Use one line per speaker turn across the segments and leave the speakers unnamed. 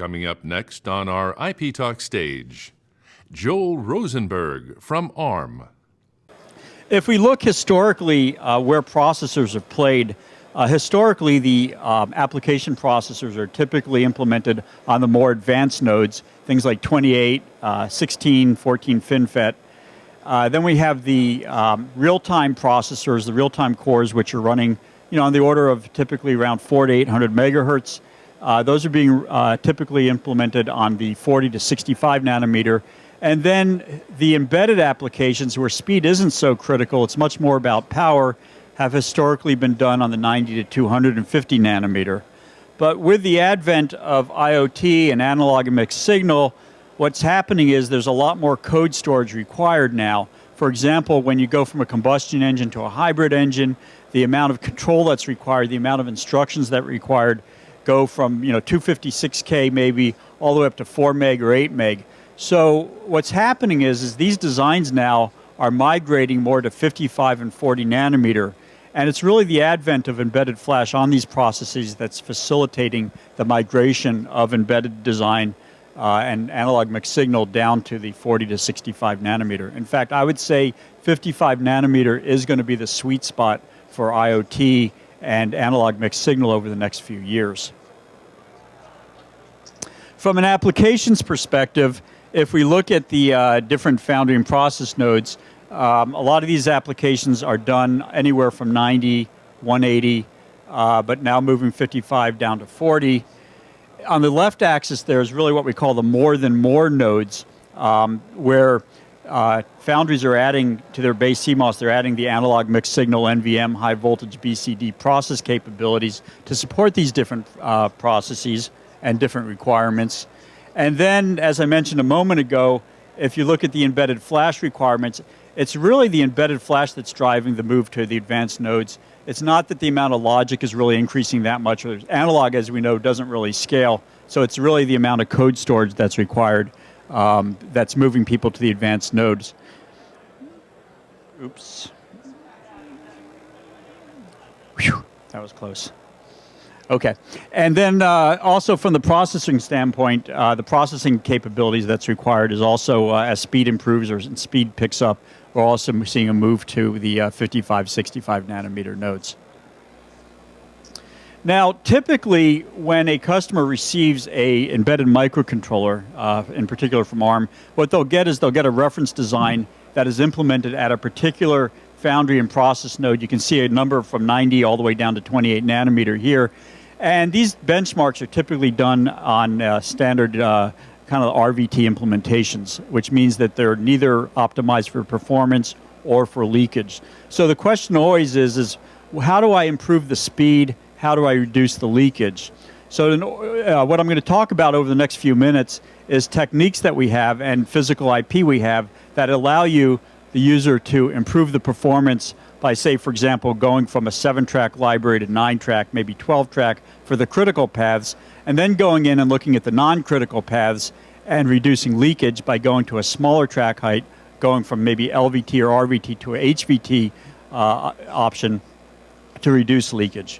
Coming up next on our IP Talk stage, Joel Rosenberg from ARM.
If we look historically where processors have played, historically the application processors are typically implemented on the more advanced nodes, things like 28, 16, 14 FinFET. Then we have the real-time processors, the real-time cores, which are running on the order of typically around 400 to 800 megahertz. Those are being typically implemented on the 40 to 65 nanometer. And then the embedded applications where speed isn't so critical, it's much more about power, have historically been done on the 90 to 250 nanometer. But with the advent of IoT and analog and mixed signal, what's happening is there's a lot more code storage required now. For example, when you go from a combustion engine to a hybrid engine, the amount of control that's required, the amount of instructions that are required go from 256K maybe all the way up to 4 meg or 8 meg. So what's happening is these designs now are migrating more to 55 and 40 nanometer. And it's really the advent of embedded flash on these processes that's facilitating the migration of embedded design and analog mixed signal down to the 40 to 65 nanometer. In fact, I would say 55 nanometer is going to be the sweet spot for IoT and analog mixed signal over the next few years. From an applications perspective, if we look at the different foundry and process nodes, a lot of these applications are done anywhere from 90, 180, but now moving 55 down to 40. On the left axis, there's really what we call the more than more nodes, where foundries are adding to their base CMOS, they're adding the analog mixed signal, NVM, high voltage BCD process capabilities to support these different processes and different requirements. And then, as I mentioned a moment ago, if you look at the embedded flash requirements, it's really the embedded flash that's driving the move to the advanced nodes. It's not that the amount of logic is really increasing that much. Analog, as we know, doesn't really scale. So it's really the amount of code storage that's required that's moving people to the advanced nodes. Oops. Whew, that was close. Okay, and then also from the processing standpoint, the processing capabilities that's required is also, as speed improves or speed picks up, we're also seeing a move to the 55, 65 nanometer nodes. Now, typically, when a customer receives a embedded microcontroller, in particular from ARM, what they'll get is they'll get a reference design that is implemented at a particular foundry and process node. You can see a number from 90 all the way down to 28 nanometer here. And these benchmarks are typically done on standard kind of RVT implementations, which means that they're neither optimized for performance or for leakage. So the question always is how do I improve the speed? How do I reduce the leakage? So what I'm going to talk about over the next few minutes is techniques that we have and physical IP we have that allow you, the user, to improve the performance by, say, for example, going from a 7-track library to 9-track, maybe 12-track for the critical paths, and then going in and looking at the non-critical paths and reducing leakage by going to a smaller track height, going from maybe LVT or RVT to a HVT option to reduce leakage.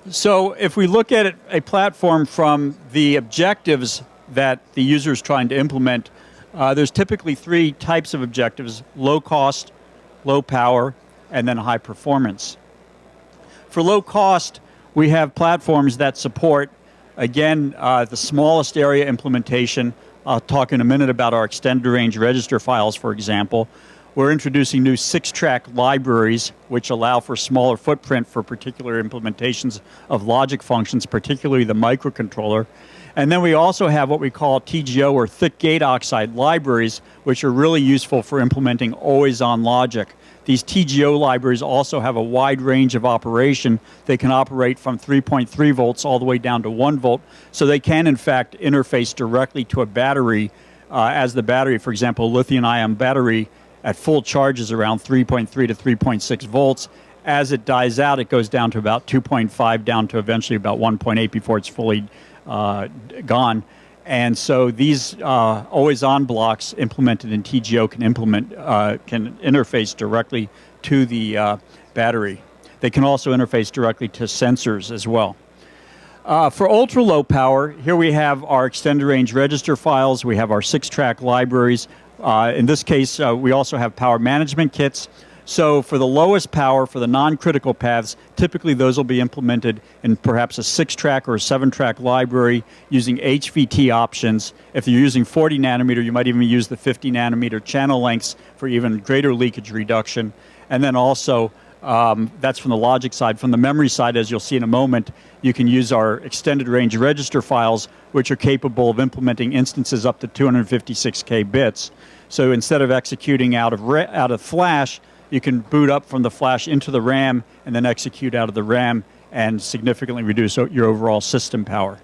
So if we look at a platform from the objectives that the user is trying to implement, there's typically 3 types of objectives: low cost, low power, and then high performance. For low cost, we have platforms that support, again, the smallest area implementation. I'll talk in a minute about our extended range register files, for example. We're introducing new 6-track libraries, which allow for smaller footprint for particular implementations of logic functions, particularly the microcontroller. And then we also have what we call TGO, or thick gate oxide libraries, which are really useful for implementing always-on logic. These TGO libraries also have a wide range of operation. They can operate from 3.3 volts all the way down to 1 volt, so they can, in fact, interface directly to a battery, as the battery, for example, a lithium-ion battery, at full charge is around 3.3 to 3.6 volts. As it dies out, it goes down to about 2.5, down to eventually about 1.8 before it's fully gone. And so these always-on blocks implemented in TGO can interface directly to the battery. They can also interface directly to sensors as well. For ultra low power, here we have our extended range register files. We have our 6-track libraries. In this case, we also have power management kits. So for the lowest power, for the non-critical paths, typically those will be implemented in perhaps a 6-track or a 7-track library using HVT options. If you're using 40 nanometer, you might even use the 50 nanometer channel lengths for even greater leakage reduction. And then also, that's from the logic side. From the memory side, as you'll see in a moment, you can use our extended range register files, which are capable of implementing instances up to 256K bits. So instead of executing out of flash, you can boot up from the flash into the RAM and then execute out of the RAM and significantly reduce your overall system power.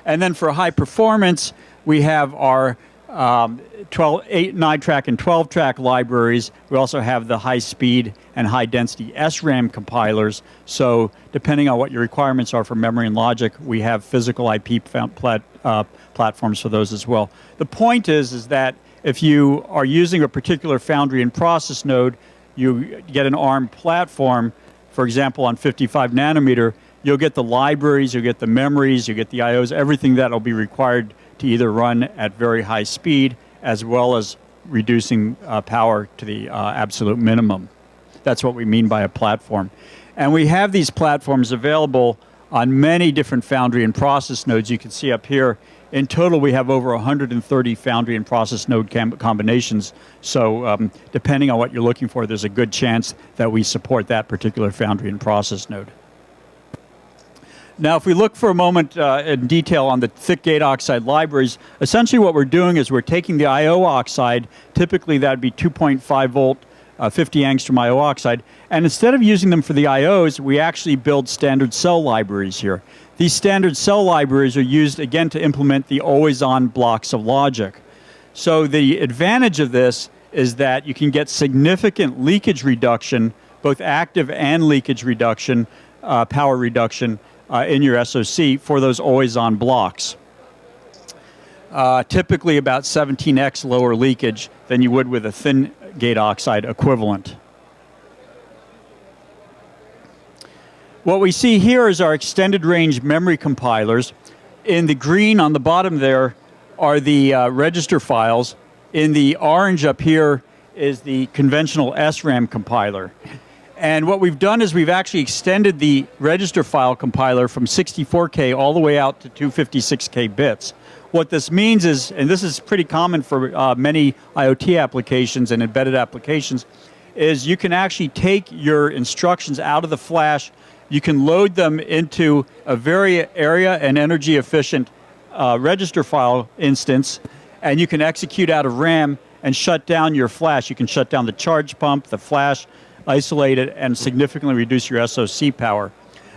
And then for high performance, we have our 9-track and 12-track libraries. We also have the high-speed and high-density SRAM compilers. So depending on what your requirements are for memory and logic, we have physical IP platforms for those as well. The point is that if you are using a particular foundry and process node, you get an ARM platform, for example, on 55 nanometer, you'll get the libraries, you'll get the memories, you'll get the IOs, everything that will be required to either run at very high speed as well as reducing power to the absolute minimum. That's what we mean by a platform. And we have these platforms available on many different foundry and process nodes. You can see up here, in total we have over 130 foundry and process node combinations. So depending on what you're looking for, there's a good chance that we support that particular foundry and process node. Now, if we look for a moment in detail on the thick gate oxide libraries, essentially what we're doing is we're taking the I/O oxide, typically that would be 2.5 volt, 50 angstrom I/O oxide, and instead of using them for the IOs, we actually build standard cell libraries here. These standard cell libraries are used, again, to implement the always-on blocks of logic. So the advantage of this is that you can get significant leakage reduction, both active and leakage reduction, power reduction, in your SoC for those always-on blocks. Typically about 17x lower leakage than you would with a thin gate oxide equivalent. What we see here is our extended range memory compilers. In the green on the bottom there are the register files. In the orange up here is the conventional SRAM compiler. And what we've done is we've actually extended the register file compiler from 64K all the way out to 256K bits. What this means is, and this is pretty common for many IoT applications and embedded applications, is you can actually take your instructions out of the flash, you can load them into a very area and energy efficient register file instance, and you can execute out of RAM and shut down your flash. You can shut down the charge pump, the flash, isolate it, and significantly reduce your SoC power.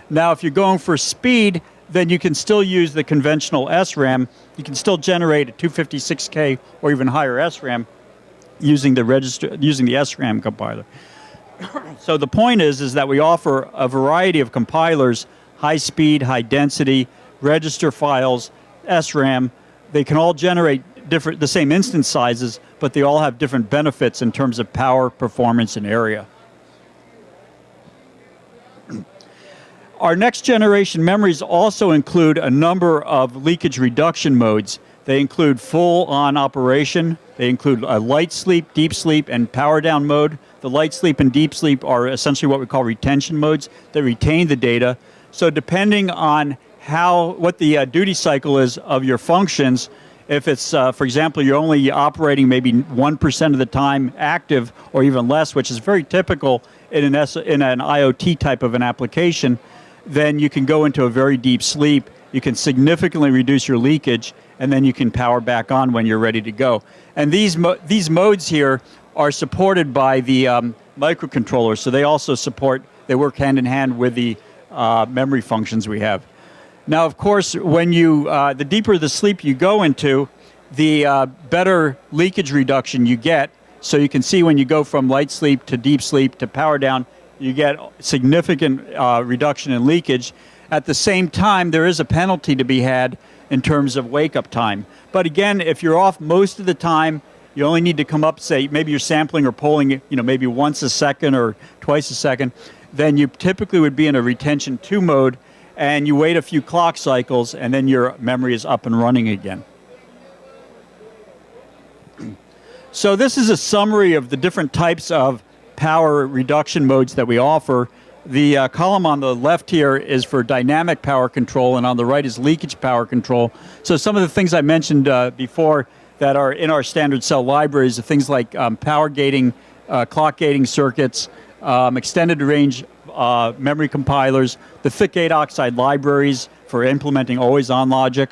Now, if you're going for speed, then you can still use the conventional SRAM. You can still generate a 256K or even higher SRAM using the SRAM compiler. So the point is that we offer a variety of compilers, high speed, high density, register files, SRAM. They can all generate the same instance sizes, but they all have different benefits in terms of power, performance, and area. Our next generation memories also include a number of leakage reduction modes. They include full on operation. They include a light sleep, deep sleep, and power down mode. The light sleep and deep sleep are essentially what we call retention modes. They retain the data. So depending on what the duty cycle is of your functions, if it's, for example, you're only operating maybe 1% of the time active or even less, which is very typical in an IoT type of an application, then you can go into a very deep sleep. You can significantly reduce your leakage, and then you can power back on when you're ready to go. And these modes here are supported by the microcontrollers, so they work hand in hand with the memory functions we have. Now, of course, when the deeper the sleep you go into, the better leakage reduction you get. So you can see when you go from light sleep to deep sleep to power down, you get significant reduction in leakage. At the same time, there is a penalty to be had in terms of wake-up time. But again, if you're off most of the time, you only need to come up, say, maybe you're sampling or polling, maybe once a second or twice a second, then you typically would be in a retention 2 mode, and you wait a few clock cycles, and then your memory is up and running again. So this is a summary of the different types of power reduction modes that we offer. The column on the left here is for dynamic power control, and on the right is leakage power control. So some of the things I mentioned before that are in our standard cell libraries are things like power gating, clock gating circuits, extended range memory compilers, the thick gate oxide libraries for implementing always-on logic,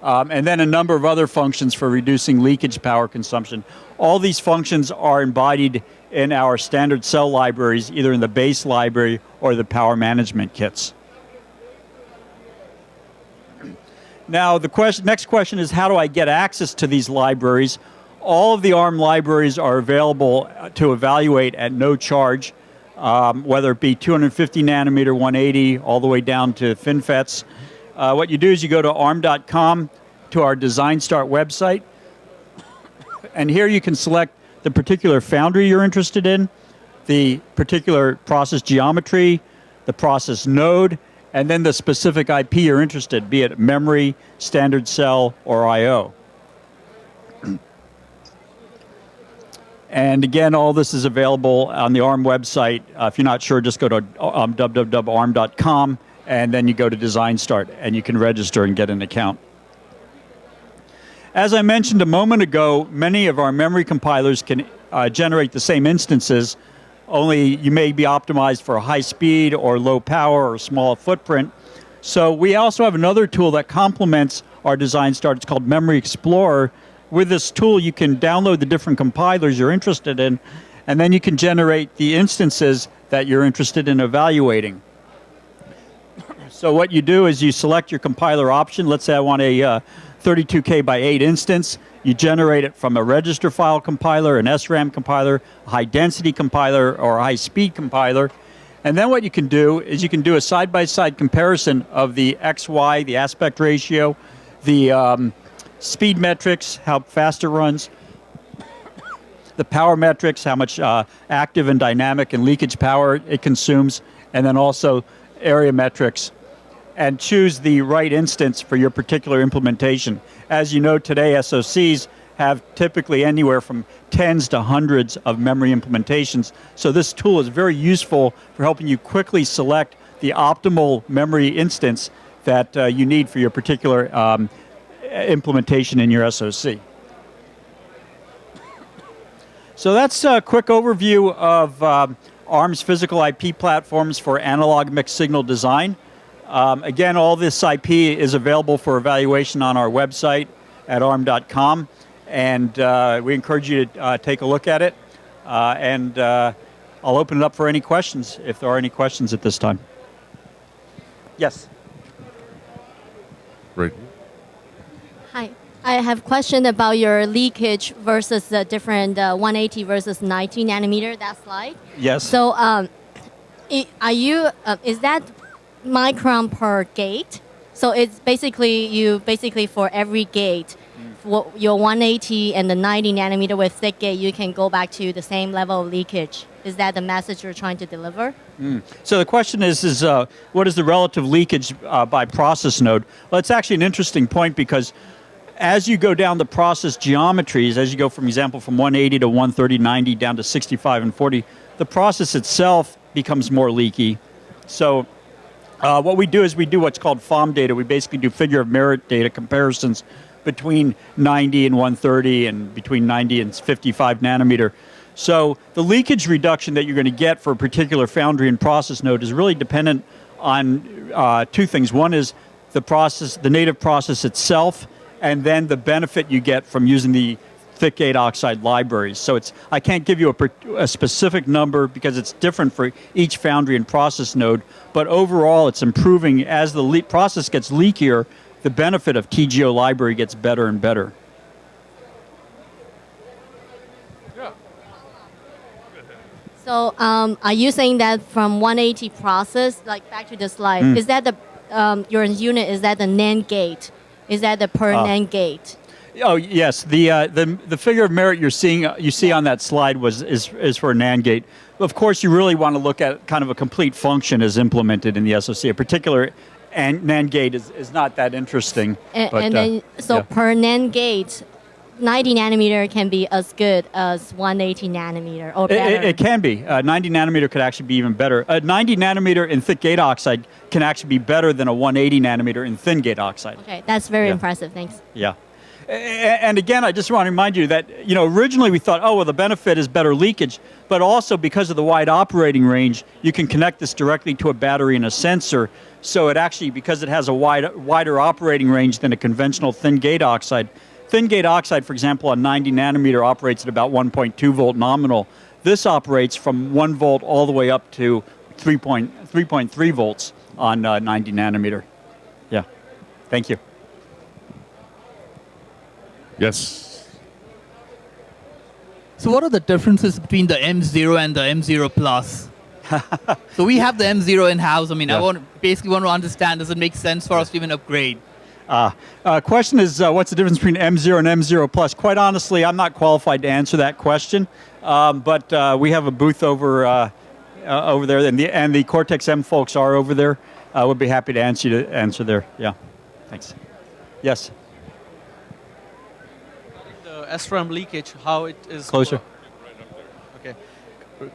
and then a number of other functions for reducing leakage power consumption. All these functions are embodied in our standard cell libraries, either in the base library or the power management kits. Now, the next question is, how do I get access to these libraries? All of the ARM libraries are available to evaluate at no charge, whether it be 250 nanometer, 180, all the way down to FinFETs. What you do is you go to ARM.com, to our Design Start website, and here you can select the particular foundry you're interested in, the particular process geometry, the process node, and then the specific IP you're interested, be it memory, standard cell, or I/O. And again, all this is available on the ARM website. If you're not sure, just go to www.arm.com, and then you go to Design Start, and you can register and get an account. As I mentioned a moment ago, many of our memory compilers can generate the same instances, only you may be optimized for high speed or low power or small footprint. So we also have another tool that complements our Design Start. It's called Memory Explorer. With this tool, you can download the different compilers you're interested in, and then you can generate the instances that you're interested in evaluating. So what you do is you select your compiler option. Let's say I want a 32K by 8 instance. You generate it from a register file compiler, an SRAM compiler, a high-density compiler, or a high-speed compiler. And then what you can do is you can do a side-by-side comparison of the XY, the aspect ratio, the speed metrics, how fast it runs, the power metrics, how much active and dynamic and leakage power it consumes, and then also area metrics, and choose the right instance for your particular implementation. As you know, today SoCs have typically anywhere from tens to hundreds of memory implementations. So this tool is very useful for helping you quickly select the optimal memory instance that you need for your particular implementation in your SoC. So that's a quick overview of ARM's physical IP platforms for analog mixed signal design. Again, all this IP is available for evaluation on our website at arm.com, and we encourage you to take a look at it. I'll open it up for any questions, if there are any questions at this time. Yes?
Right.
Hi. I have a question about your leakage versus the different 180 versus 90 nanometer, that slide.
Yes.
So is that micron per gate? So it's basically for every gate, for your 180 and the 90 nanometer with thick gate, you can go back to the same level of leakage. Is that the message you're trying to deliver?
So the question is what is the relative leakage by process node? Well, it's actually an interesting point, because as you go down the process geometries, as you go, from example, from 180 to 130, 90 down to 65 and 40, the process itself becomes more leaky. So what we do is we do what's called FOM data. We basically do figure of merit data comparisons between 90 and 130 and between 90 and 55 nanometer. So the leakage reduction that you're going to get for a particular foundry and process node is really dependent on two things. One is the native process itself, and then the benefit you get from using the thick gate oxide libraries. So I can't give you a specific number because it's different for each foundry and process node, but overall it's improving. As the process gets leakier, the benefit of TGO library gets better and better.
Yeah.
So are you saying that from 180 process, like back to the slide, is that your unit, is that the NAND gate? Is that the per NAND gate?
Oh yes, the figure of merit you see on that slide is for a NAND gate. Of course, you really want to look at kind of a complete function as implemented in the SoC. A particular and NAND gate is not that interesting.
And,
but,
and then, so
yeah.
per NAND gate, 90 nanometer can be as good as 180 nanometer or better.
It can be. 90 nanometer could actually be even better. 90 nanometer in thick gate oxide can actually be better than a 180 nanometer in thin gate oxide.
Okay, that's very
Yeah.
impressive. Thanks.
Yeah. And again, I just want to remind you that, originally we thought, oh, well, the benefit is better leakage, but also because of the wide operating range, you can connect this directly to a battery and a sensor. So it actually, because it has a wider operating range than a conventional thin gate oxide. Thin gate oxide, for example, on 90 nanometer operates at about 1.2 volt nominal. This operates from 1 volt all the way up to 3.3 volts on 90 nanometer. Yeah. Thank you.
Yes.
So what are the differences between the M0 and the M0 Plus? So we have the M0 in-house. I mean,
Yeah.
basically want to understand, does it make sense for us to even upgrade?
Question is, what's the difference between M0 and M0 Plus? Quite honestly, I'm not qualified to answer that question, but we have a booth over there, and the Cortex-M folks are over there. We'll be happy to answer there. Yeah, thanks. Yes.
The SRAM leakage, how it is...
Closer.
Okay.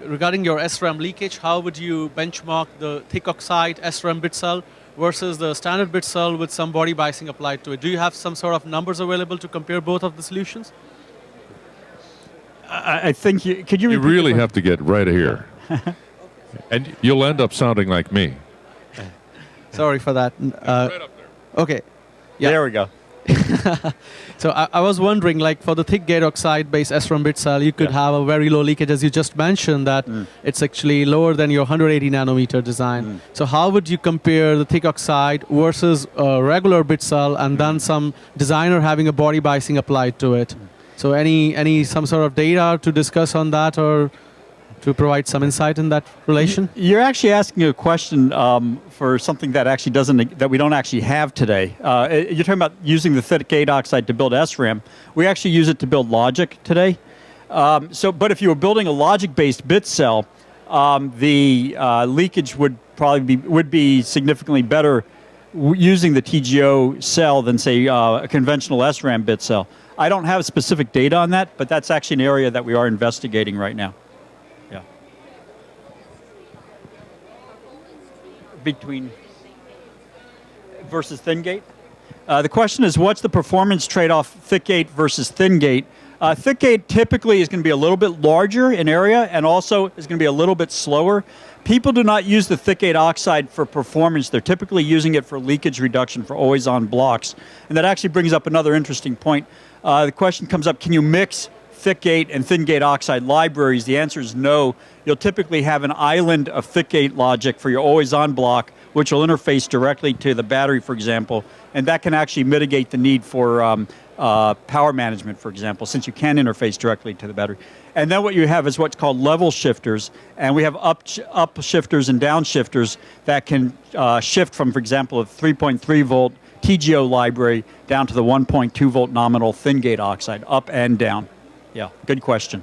Regarding your SRAM leakage, how would you benchmark the thick oxide SRAM bit cell versus the standard bit cell with some body biasing applied to it? Do you have some sort of numbers available to compare both of the solutions?
I think could you
You
repeat
really
the
have to get right here. And you'll end up sounding like me.
Sorry for that.
Right up there.
Okay. Yeah.
There we go.
So I was wondering, like for the thick gate oxide based SRAM bit cell, you could have a very low leakage, as you just mentioned, that it's actually lower than your 180 nanometer design. So how would you compare the thick oxide versus a regular bit cell and then some designer having a body biasing applied to it? So any some sort of data to discuss on that or to provide some insight in that relation?
You're actually asking a question for something that actually that we don't actually have today. You're talking about using the thick gate oxide to build SRAM. We actually use it to build logic today. But if you were building a logic-based bit cell, the leakage would probably be significantly better using the TGO cell than say a conventional SRAM bit cell. I don't have specific data on that, but that's actually an area that we are investigating right now. Between versus thin gate? The question is, what's the performance trade-off thick gate versus thin gate? Thick gate typically is going to be a little bit larger in area and also is going to be a little bit slower. People do not use the thick gate oxide for performance. They're typically using it for leakage reduction for always-on blocks. And that actually brings up another interesting point. The question comes up, can you mix thick gate and thin gate oxide libraries? The answer is no. You'll typically have an island of thick gate logic for your always-on block, which will interface directly to the battery, for example, and that can actually mitigate the need for power management, for example, since you can interface directly to the battery. And then what you have is what's called level shifters, and we have up shifters and down shifters that can shift from, for example, a 3.3 volt TGO library down to the 1.2 volt nominal thin gate oxide, up and down. Yeah, good question.